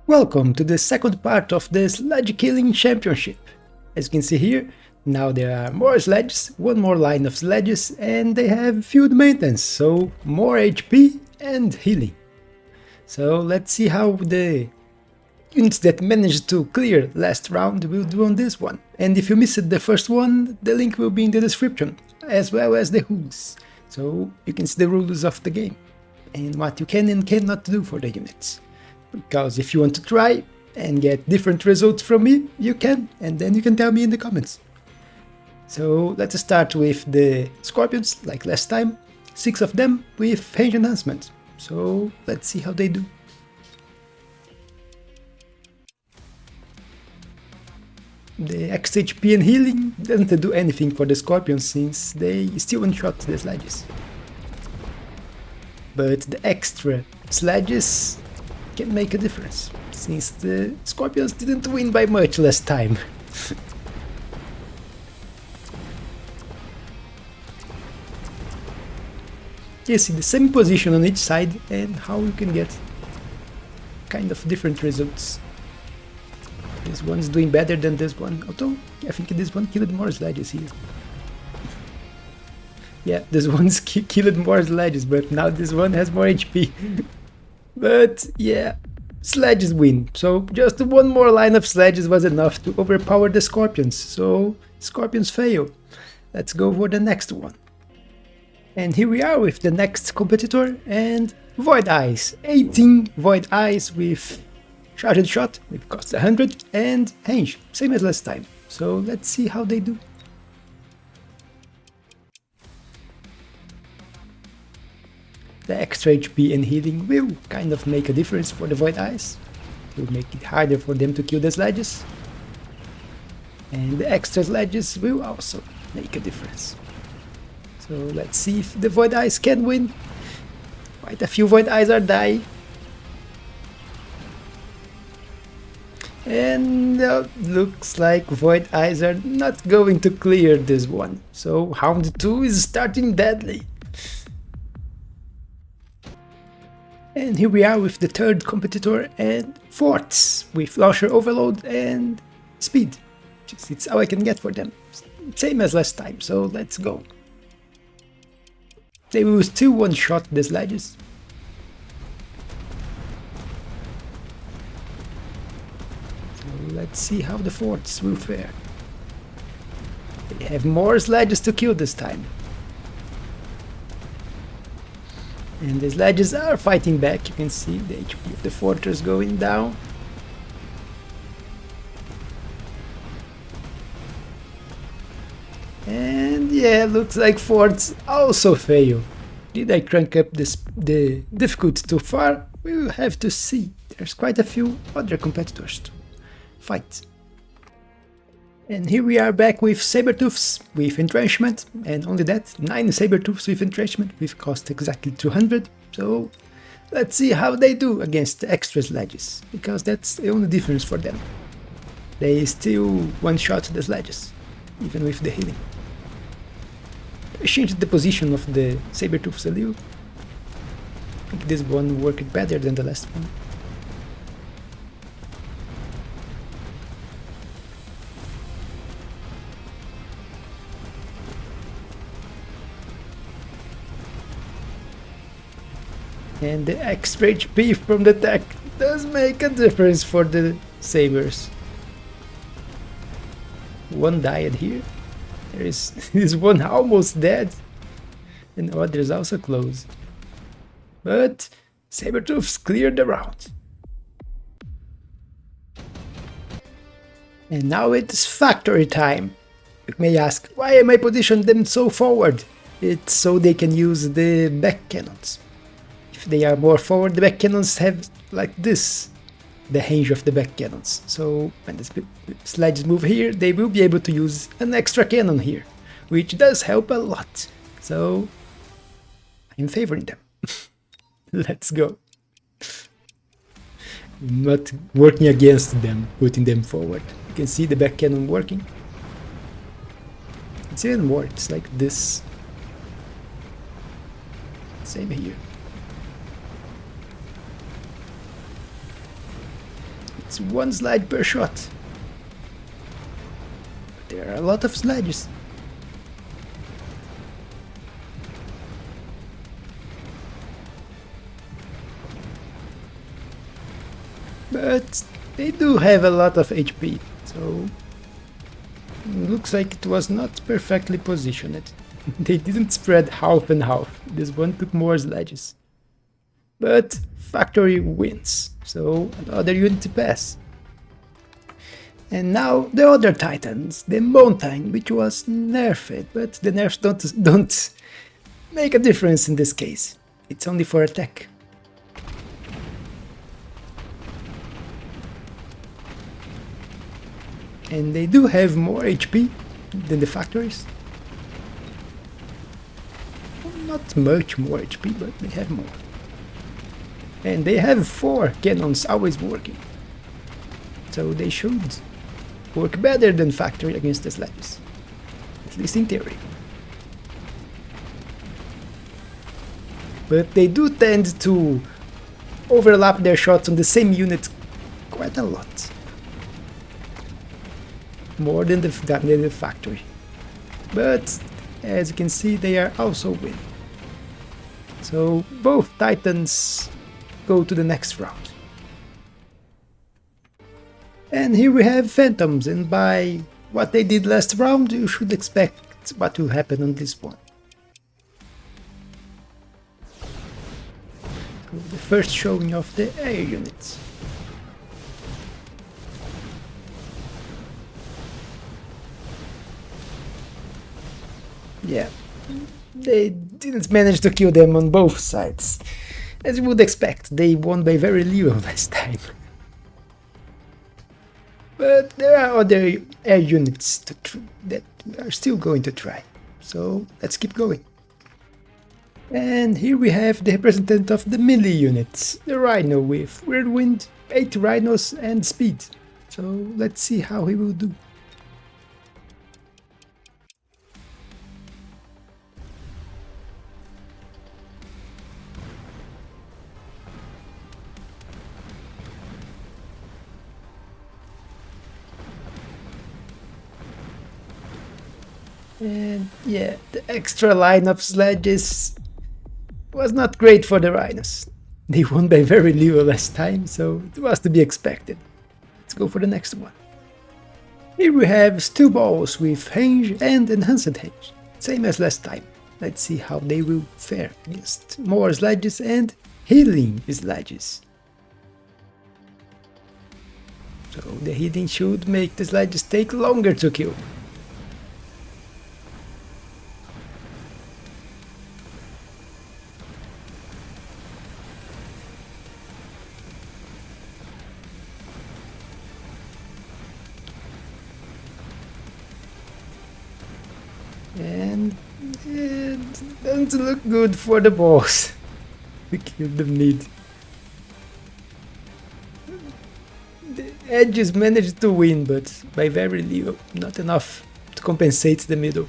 Welcome to the second part of the Sledge Killing Championship. As you can see here, now there are more sledges, one more line of sledges, and they have field maintenance, so more HP and healing. So let's see how the units that managed to clear last round will do on this one. And if you missed the first one, the link will be in the description, as well as the rules. So you can see the rules of the game, and what you can and cannot do for the units. Because if you want to try and get different results from me, you can, and then you can tell me in the comments. So let's start with the scorpions, like last time, 6 of them with range enhancement. So let's see how they do. The extra HP and healing doesn't do anything for the scorpions since they still one-shot the sledges. But the extra sledges can make a difference, since the scorpions didn't win by much last time. You see the same position on each side and how you can get kind of different results. This one's doing better than this one, although I think this one killed more sledges here. Yeah, this one's killed more sledges, but now this one has more HP. But yeah, sledges win, so just one more line of sledges was enough to overpower the scorpions, so scorpions fail. Let's go for the next one. And here we are with the next competitor and Void Eyes. 18 Void Eyes with charged shot, which costs 100, and range, same as last time. So let's see how they do. The extra HP and healing will kind of make a difference for the Void Eyes. It will make it harder for them to kill the sledges. And the extra sledges will also make a difference. So let's see if the Void Eyes can win. Quite a few Void Eyes are dying. And looks like Void Eyes are not going to clear this one. So round 2 is starting deadly. And here we are with the third competitor and forts with launcher overload and speed. It's all I can get for them. Same as last time, so let's go. They will still one-shot the sledges. So let's see how the forts will fare. They have more sledges to kill this time. And the sledges are fighting back. You can see the HP of the fortress going down. And yeah, looks like forts also fail. Did I crank up the difficulty too far? We will have to see. There's quite a few other competitors to fight. And here we are back with Sabertooths with entrenchment, and only that, 9 Sabertooths with entrenchment with cost exactly 200, so let's see how they do against the extra sledges, because that's the only difference for them. They still one-shot the sledges, even with the healing. I changed the position of the Sabertooths a little. I think this one worked better than the last one. And the extra HP from the attack does make a difference for the sabers. One died here. There is one almost dead. And others also close. But Sabertooths cleared the round. And now it's factory time. You may ask, why am I positioned them so forward? It's so they can use the back cannons. If they are more forward, the back cannons have like this, the range of the back cannons. So when the sledges move here, they will be able to use an extra cannon here, which does help a lot. So I'm favoring them. Let's go. I'm not working against them, putting them forward. You can see the back cannon working. It's even more, it's like this. Same here. It's one sledge per shot. But there are a lot of sledges. But they do have a lot of HP, so looks like it was not perfectly positioned. They didn't spread half and half. This one took more sledges. But factory wins, so another unit to pass. And now the other titans, the mountain, which was nerfed, but the nerfs don't make a difference in this case. It's only for attack. And they do have more HP than the factories. Not much more HP, but they have more. And they have 4 cannons always working. So they should work better than factory against the sledges. At least in theory. But they do tend to overlap their shots on the same unit quite a lot. More than the factory. But as you can see, they are also winning. So both titans go to the next round. And here we have phantoms, and by what they did last round, you should expect what will happen on this one. So the first showing of the air units. Yeah, they didn't manage to kill them on both sides. As you would expect, they won by very little last time. But there are other air units that we are still going to try. So let's keep going. And here we have the representative of the melee units, the Rhino with Whirlwind, 8 Rhinos and Speed. So let's see how he will do. And yeah, the extra line of sledges was not great for the Rhinos. They won by very little last time, so it was to be expected. Let's go for the next one. Here we have steel balls with range and enhanced range, same as last time. Let's see how they will fare against more sledges and healing sledges. So the healing should make the sledges take longer to kill. And it doesn't look good for the boss. We killed the mid. The edges managed to win, but by very little, not enough to compensate the middle.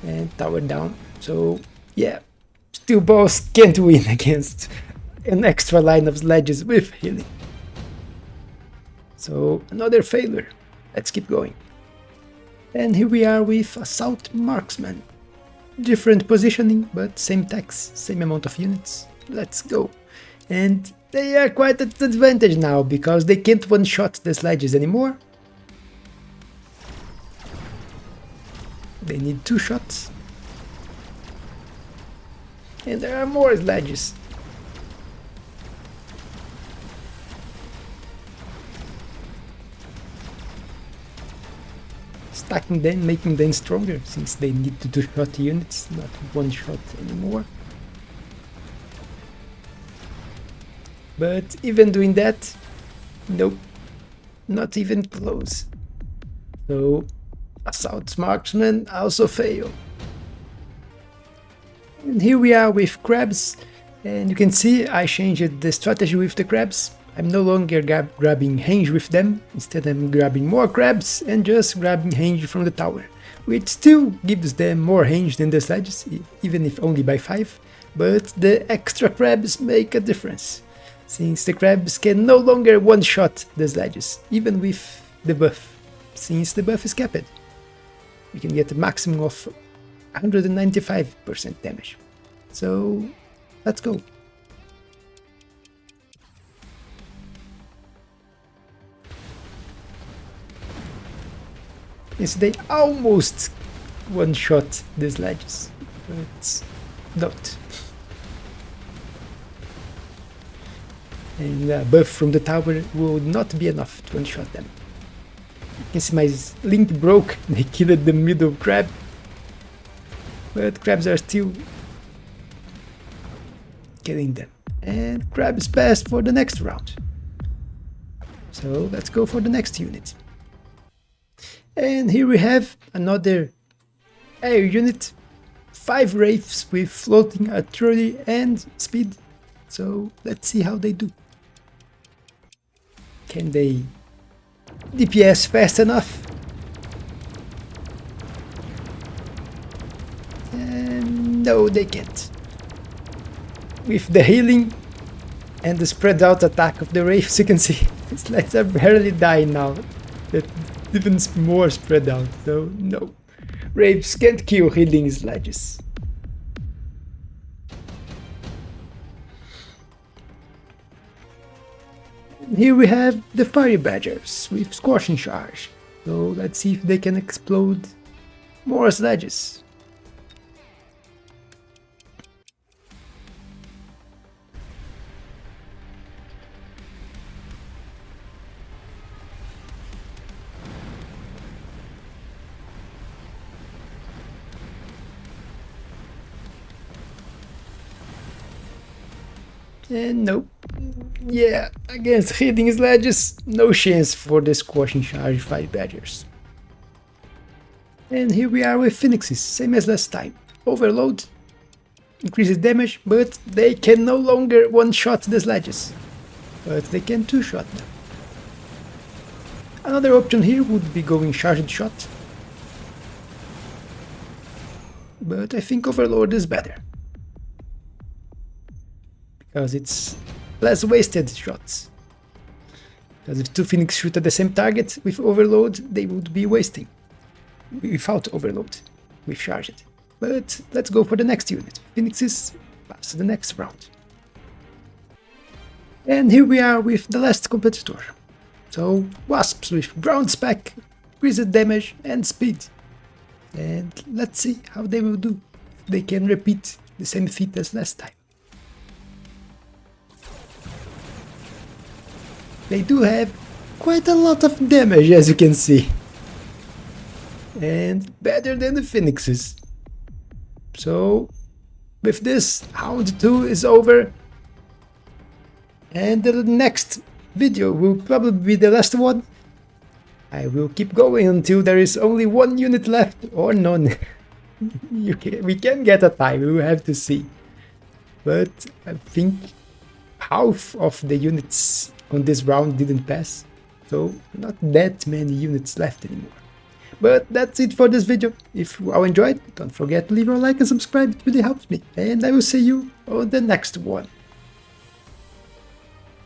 And tower down. So yeah, steel balls can't win against an extra line of sledges with healing. So another failure. Let's keep going. And here we are with Assault Marksman. Different positioning, but same tax, same amount of units. Let's go. And they are quite at advantage now, because they can't one-shot the sledges anymore. They need 2 shots. And there are more sledges. Stacking them, making them stronger, since they need to 2-shot units, not 1 shot anymore. But even doing that, nope, not even close. So Assault Marksman also fail. And here we are with crabs, and you can see I changed the strategy with the crabs. I'm no longer grabbing range with them, instead I'm grabbing more crabs and just grabbing range from the tower, which still gives them more range than the sledges, even if only by 5, but the extra crabs make a difference. since the crabs can no longer one-shot the sledges, even with the buff. Since the buff is capped, we can get a maximum of 195% damage. So let's go. Yes, they almost one-shot the sledges, but don't. And a buff from the tower will not be enough to one-shot them. You can see my link broke, they killed the middle crab, but crabs are still killing them. And crabs passed for the next round. So let's go for the next unit. And here we have another air unit, 5 wraiths with floating artillery and speed. So let's see how they do. Can they DPS fast enough? And no, they can't. With the healing and the spread out attack of the wraiths, you can see these legs are barely dying now. They're even more spread out, so no. Wraiths can't kill healing sledges. Here we have the fire badgers with scorching charge. So let's see if they can explode more sledges. And nope. Yeah, against hitting sledges, no chance for the squashing charge 5 badgers. And here we are with phoenixes, same as last time. Overload, increases damage, but they can no longer one-shot the sledges. But they can two-shot them. Another option here would be going charged shot. But I think overload is better, because it's less wasted shots. Because if 2 Phoenix shoot at the same target with overload, they would be wasting. Without overload, with charged. But let's go for the next unit. Phoenixes pass to the next round. And here we are with the last competitor. So wasps with ground spec, increased damage and speed. And let's see how they will do. If they can repeat the same feat as last time. They do have quite a lot of damage, as you can see. And better than the phoenixes. So with this, Hound 2 is over. And the next video will probably be the last one. I will keep going until there is only 1 unit left or none. We can get a tie, we will have to see. But I think half of the units on this round didn't pass, so not that many units left anymore. But that's it for this video. If you all enjoyed, don't forget to leave a like and subscribe, it really helps me. And I will see you on the next one.